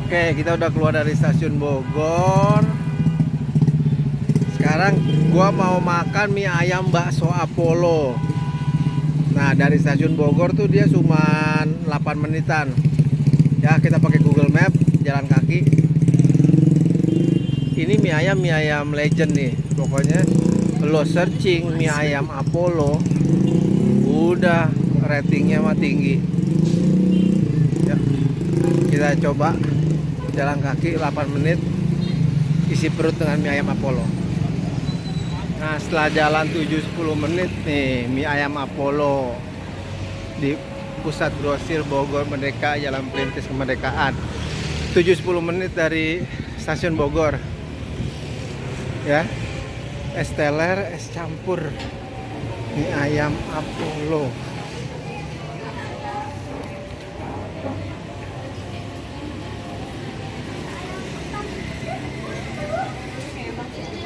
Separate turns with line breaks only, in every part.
Oke, kita udah keluar dari stasiun Bogor. Sekarang gua mau makan mie ayam bakso Apollo. Nah, dari stasiun Bogor tuh dia cuma 8 menitan. Ya, kita pakai Google Map, jalan kaki. Ini mie ayam legend nih. Pokoknya lo searching mie ayam Apollo, udah ratingnya mah tinggi. Ya, kita coba jalan kaki 8 menit, isi perut dengan mie ayam Apollo. Nah, setelah jalan 7-10 menit nih, mie ayam Apollo di Pusat Grosir Bogor Merdeka, Jalan Perintis Kemerdekaan. 7-10 menit dari stasiun Bogor. Ya, es teler, es campur, mie ayam Apollo.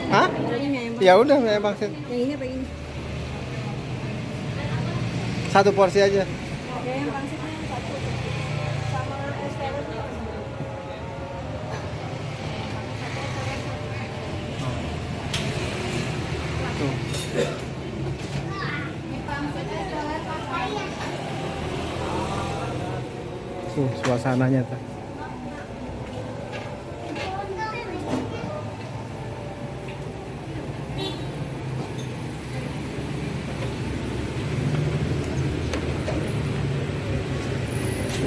Hah? Ya udah, mie pangsit.
Yang ini apa ini?
Satu porsi aja.
Ada yang pangsitnya satu. Sama es teler.
Tuh. Tuh, suasananya tuh.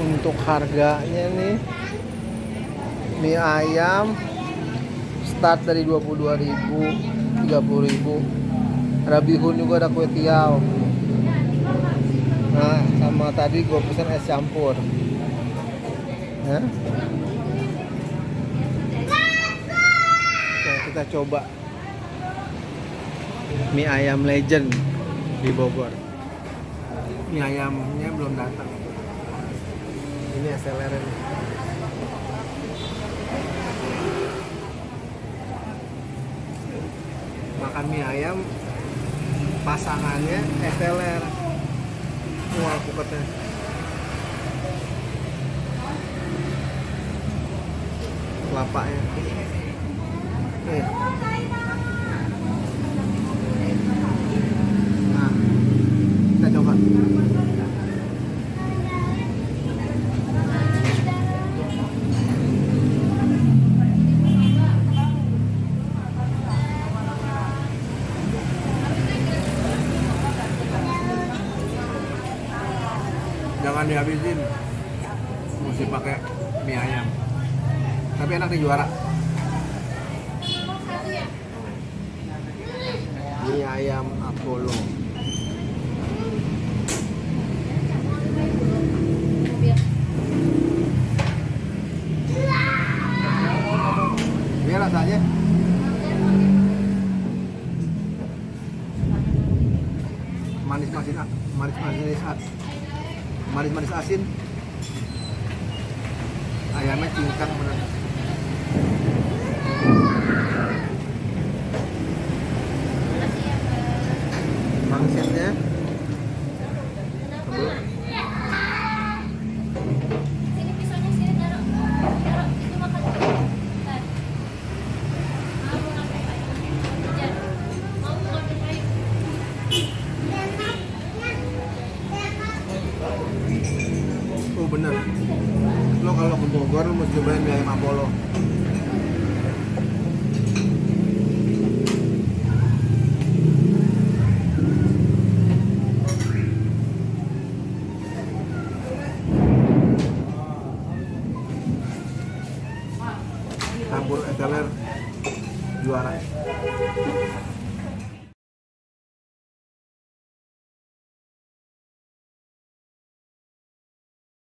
Untuk harganya nih, mie ayam start dari 22.000, 30.000. Ada bihun juga, ada kue tiaw. Nah, sama tadi gue pesan es campur. Ya. Oke, kita coba mie ayam legend di Bogor. Mie ayamnya belum datang. Ini es teler ini. Makan mie ayam, pasangannya es teler. Wah, puketnya. Kelapanya. Nih. Nah, kita coba. Jangan dihabisin, mesti pakai mie ayam. Tapi enak nih, juara. Mie ayam Apollo. Ini rasanya manis asin. Ayamnya cincang bener. Pangsitnya bener. Lo kalau ke Bogor lo mesti cobain mie ayam Apollo. Campur es teler, juara.